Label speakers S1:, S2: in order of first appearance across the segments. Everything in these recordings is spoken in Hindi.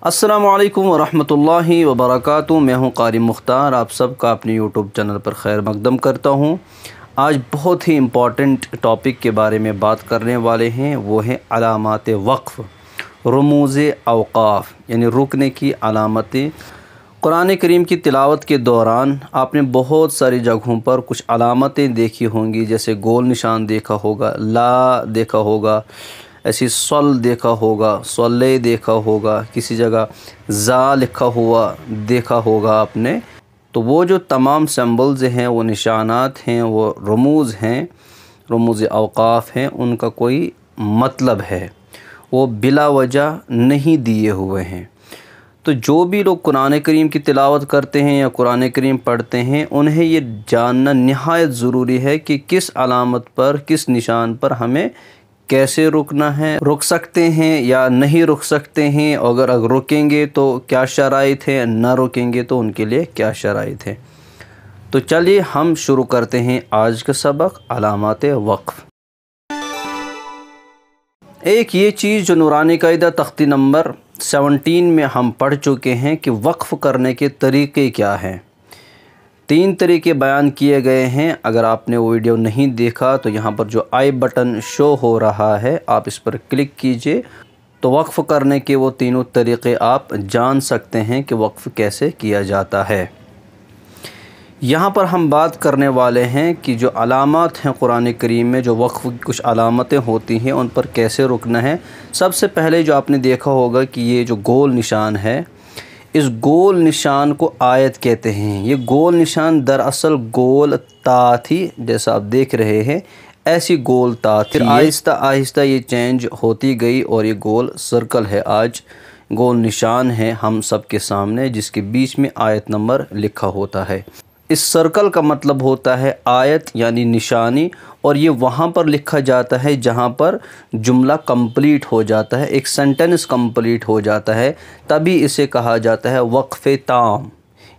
S1: अस्सलामु अलैकुम वरहमतुल्लाहि वबरकातुहू। मैं हूँ कारी मुख्तार, आप सबका अपने यूट्यूब चैनल पर खैर मकदम करता हूँ। आज बहुत ही इम्पॉर्टेंट टॉपिक के बारे में बात करने वाले हैं, वो है अलामात वक्फ़, रमूज़ अवक़ाफ़ यानी रुकने की अलामतें। कुरान करीम की तिलावत के दौरान आपने बहुत सारी जगहों पर कुछ अलामतें देखी होंगी, जैसे गोल निशान देखा होगा, ला देखा होगा, ऐसी सल देखा होगा, सल्ले देखा होगा, किसी जगह ज़ा लिखा हुआ देखा होगा आपने। तो वो जो तमाम सिंबल्स हैं, वो निशानात हैं, वो रमूज़ हैं, रमूज़ अवक़ाफ़ हैं, उनका कोई मतलब है, वो बिला वजह नहीं दिए हुए हैं। तो जो भी लोग कुरान करीम की तिलावत करते हैं या कुरान करीम पढ़ते हैं, उन्हें ये जानना निहायत ज़रूरी है कि किस अलामत पर, किस निशान पर हमें कैसे रुकना है, रुक सकते हैं या नहीं रुक सकते हैं, अगर रुकेंगे तो क्या शराइत है, ना रुकेंगे तो उनके लिए क्या शराइत है। तो चलिए हम शुरू करते हैं आज का सबक, अलामात वक्फ़। एक ये चीज़ जो नूरानी कायदा तख्ती नंबर 17 में हम पढ़ चुके हैं कि वक्फ़ करने के तरीक़े क्या हैं। 3 तरीके बयान किए गए हैं। अगर आपने वो वीडियो नहीं देखा तो यहाँ पर जो आई बटन शो हो रहा है, आप इस पर क्लिक कीजिए तो वक्फ़ करने के वो तीनों तरीक़े आप जान सकते हैं कि वक्फ़ कैसे किया जाता है। यहाँ पर हम बात करने वाले हैं कि जो अलामत हैं कुरान करीम में, जो वक्फ़ की कुछ अलामतें होती हैं, उन पर कैसे रुकना है। सबसे पहले जो आपने देखा होगा कि ये जो गोल निशान है, इस गोल निशान को आयत कहते हैं। ये गोल निशान दरअसल गोल ता थी, जैसा आप देख रहे हैं, ऐसी गोल ता थी। फिर आहिस्ता आहिस्ता ये चेंज होती गई और ये गोल सर्कल है। आज गोल निशान है हम सब के सामने, जिसके बीच में आयत नंबर लिखा होता है। इस सर्कल का मतलब होता है आयत यानी निशानी, और ये वहाँ पर लिखा जाता है जहाँ पर जुमला कंप्लीट हो जाता है, एक सेंटेंस कंप्लीट हो जाता है, तभी इसे कहा जाता है वक्फ़े ताम,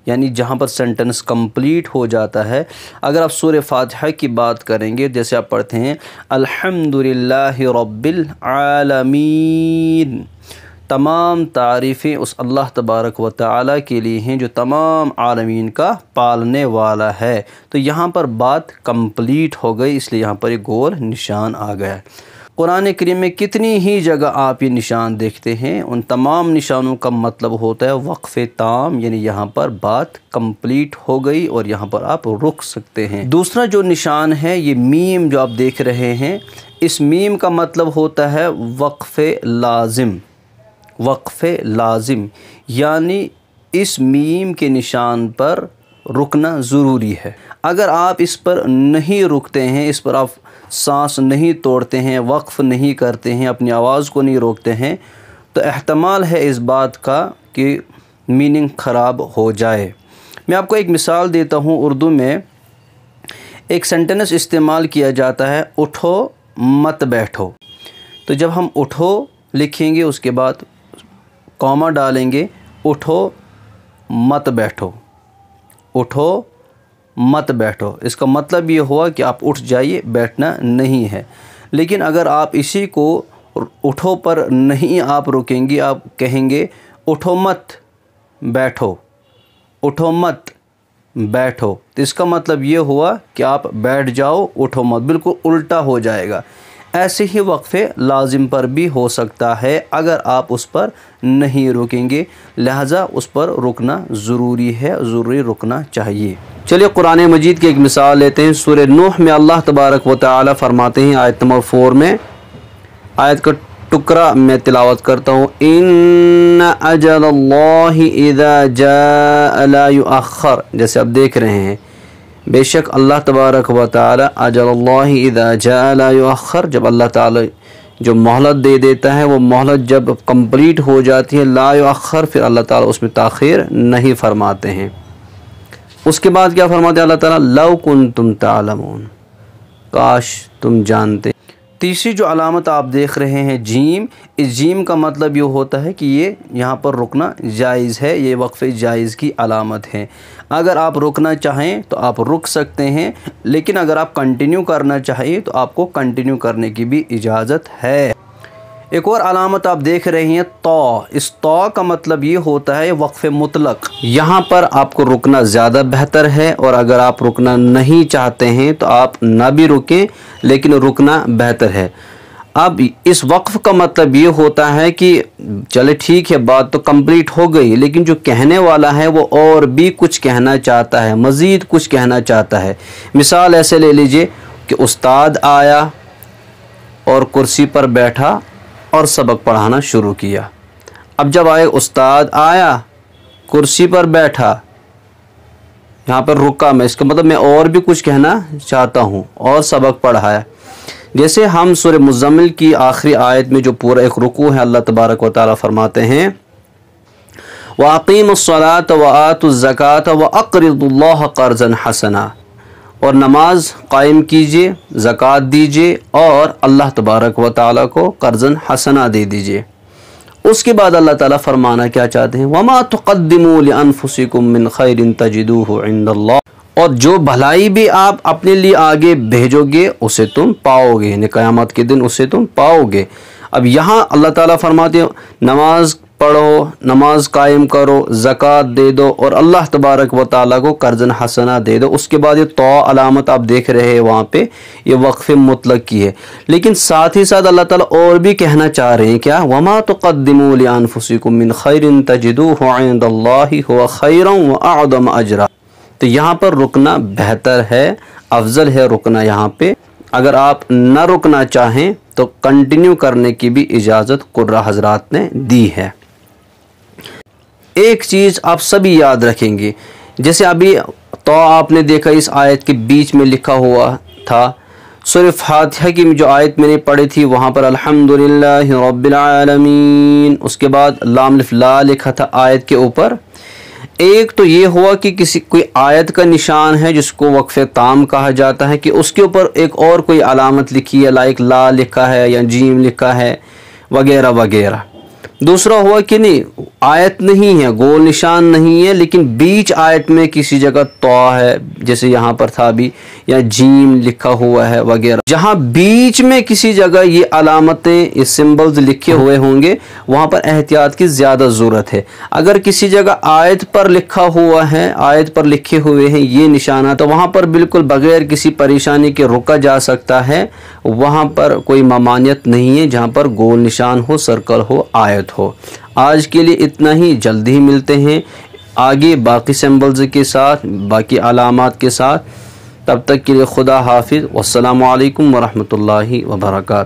S1: यानी जहाँ पर सेंटेंस कंप्लीट हो जाता है। अगर आप सूरह फातिहा की बात करेंगे, जैसे आप पढ़ते हैं अल्हम्दुलिल्लाहि रब्बिल आलमीन, तमाम तारीफ़ें उस अल्लाह तबारक व तआला के लिए हैं जो तमाम आलमीन का पालने वाला है। तो यहाँ पर बात कंप्लीट हो गई, इसलिए यहाँ पर एक गोल निशान आ गया। कुरान करीम में कितनी ही जगह आप ये निशान देखते हैं, उन तमाम निशानों का मतलब होता है वक्फ़े ताम, यानी यहाँ पर बात कंप्लीट हो गई और यहाँ पर आप रुक सकते हैं। दूसरा जो निशान है, ये मीम जो आप देख रहे हैं, इस मीम का मतलब होता है वक्फ़े लाजिम। वक्फ़े लाजिम यानी इस मीम के निशान पर रुकना ज़रूरी है। अगर आप इस पर नहीं रुकते हैं, इस पर आप सांस नहीं तोड़ते हैं, वक्फ़ नहीं करते हैं, अपनी आवाज़ को नहीं रोकते हैं, तो एहतमाल है इस बात का कि मीनिंग ख़राब हो जाए। मैं आपको एक मिसाल देता हूँ। उर्दू में एक सेंटेंस इस्तेमाल किया जाता है, उठो मत बैठो। तो जब हम उठो लिखेंगे, उसके बाद कॉमा डालेंगे, उठो मत बैठो, उठो मत बैठो। इसका मतलब ये हुआ कि आप उठ जाइए, बैठना नहीं है। लेकिन अगर आप इसी को उठो पर नहीं आप रुकेंगे, आप कहेंगे उठो मत बैठो, उठो मत बैठो, तो इसका मतलब ये हुआ कि आप बैठ जाओ, उठो मत, बिल्कुल उल्टा हो जाएगा। ऐसे ही वक्फ़े लाजिम पर भी हो सकता है अगर आप उस पर नहीं रुकेंगे, लिहाजा उस पर रुकना ज़रूरी है, ज़रूरी रुकना चाहिए। चलिए कुरान मजीद की एक मिसाल लेते हैं। सूरह नूह में अल्लाह तबारक व तआला फरमाते हैं, आयत नंबर 4 में, आयत का टुकड़ा मैं तिलावत करता हूँ, इन्ना अजलल्लाहि इज़ा जाअ ला युअख्खर। जैसे आप देख रहे हैं, बेशक अल्लाह तबारक व तआला अजलल्लाहि इज़ा जाअ ला युअख्खर, जब अल्लाह ताला जो मोहलत दे देता है, वो मोहलत जब कंप्लीट हो जाती है, ला युअख्खर, फिर अल्लाह ताला उसमें ताख़ीर नहीं फरमाते हैं। उसके बाद क्या फरमाते हैं अल्लाह ताला, लव कुंतुम तालमून, काश तुम जानते। तीसरी जो अलामत आप देख रहे हैं जीम, इस जीम का मतलब ये होता है कि ये यहाँ पर रुकना जायज़ है, ये वक्फ़े जायज़ की अलामत है। अगर आप रुकना चाहें तो आप रुक सकते हैं, लेकिन अगर आप कंटिन्यू करना चाहिए तो आपको कंटिन्यू करने की भी इजाज़त है। एक और अलामत आप देख रहे हैं तौ। इस तौ का मतलब ये होता है वक्फ़े मुतलक। यहाँ पर आपको रुकना ज़्यादा बेहतर है, और अगर आप रुकना नहीं चाहते हैं तो आप ना भी रुकें, लेकिन रुकना बेहतर है। अब इस वक्फ़ का मतलब ये होता है कि चले ठीक है, बात तो कंप्लीट हो गई, लेकिन जो कहने वाला है वो और भी कुछ कहना चाहता है, मज़ीद कुछ कहना चाहता है। मिसाल ऐसे ले लीजिए कि उस्ताद आया और कुर्सी पर बैठा और सबक पढ़ाना शुरू किया। अब जब आए उस्ताद आया, कुर्सी पर बैठा, यहाँ पर रुका मैं, इसका मतलब मैं और भी कुछ कहना चाहता हूँ, और सबक पढ़ाया। जैसे हम सूरह मुज़म्मिल की आखिरी आयत में जो पूरा एक रुकू है, अल्लाह तबारक व तआला फरमाते हैं वअक़ीमुस्सलात व आतुज़्ज़कात व अक़रिदुल्लाह क़र्ज़न हसना, और नमाज कायम कीजिए, ज़कात दीजिए और अल्लाह तबारक व तआला को कर्ज़न हसना दे दीजिए। उसके बाद अल्लाह ताला फरमाना क्या चाहते हैं, वमा तुक़द्दिमू लिअन्फुसिकुम मिन खैरिन तजिदूहु इंदल्लाह, और जो भलाई भी आप अपने लिए आगे भेजोगे उसे तुम पाओगे, यानी क़यामत के दिन उसे तुम पाओगे। अब यहाँ अल्लाह ताला फरमाते हैं नमाज पढ़ो, नमाज कायम करो, ज़कात दे दो और अल्लाह तबारक व तआला को कर्ज़न हसना दे दो। उसके बाद ये तौ अलामत आप देख रहे हैं वहाँ पे, ये वक्फ़े मुतलक की है। लेकिन साथ ही साथ अल्लाह ताला और भी कहना चाह रहे हैं क्या, वमा तुक़द्दिमू लिअन्फुसिकुम मिन खैरिन तजिदूहु इंदल्लाहि हुवा खैरन व अअज़म अजरा। तो यहाँ पर रुकना बेहतर है, अफजल है रुकना यहाँ पे। अगर आप न रुकना चाहें तो कंटिन्यू करने की भी इजाज़त कुर्रा हज़रात ने दी है। एक चीज़ आप सभी याद रखेंगे, जैसे अभी तो आपने देखा इस आयत के बीच में लिखा हुआ था, सूरह फातिहा की जो आयत मैंने पढ़ी थी वहाँ पर अल्हम्दुलिल्लाहि रब्बिल आलमीन, उसके बाद लाम अलिफ ला लिखा था आयत के ऊपर। एक तो ये हुआ कि किसी कोई आयत का निशान है जिसको वक्फ़े ताम कहा जाता है, कि उसके ऊपर एक और कोई अलामत लिखी है, लाइक ला लिखा है या जीम लिखा है वगैरह वगैरह। दूसरा हुआ कि नहीं, आयत नहीं है, गोल निशान नहीं है, लेकिन बीच आयत में किसी जगह तो है, जैसे यहाँ पर था अभी, या जीम लिखा हुआ है वगैरह। जहाँ बीच में किसी जगह ये अलामतें, ये सिंबल्स लिखे हुए होंगे, वहाँ पर एहतियात की ज़्यादा ज़रूरत है। अगर किसी जगह आयत पर लिखा हुआ है, आयत पर लिखे हुए हैं ये निशाना, तो वहाँ पर बिल्कुल बग़ैर किसी परेशानी के रुका जा सकता है। वहाँ पर कोई ममानियत नहीं है जहाँ पर गोल निशान हो, सर्कल हो, आयत हो। आज के लिए इतना ही, जल्दी ही मिलते हैं आगे बाकी सिंबल्स के साथ, बाकी अलामात के साथ। तब तक के लिए खुदा हाफिज़, वस्सलामु अलैकुम वरहमतुल्लाहि वबरकातुहू।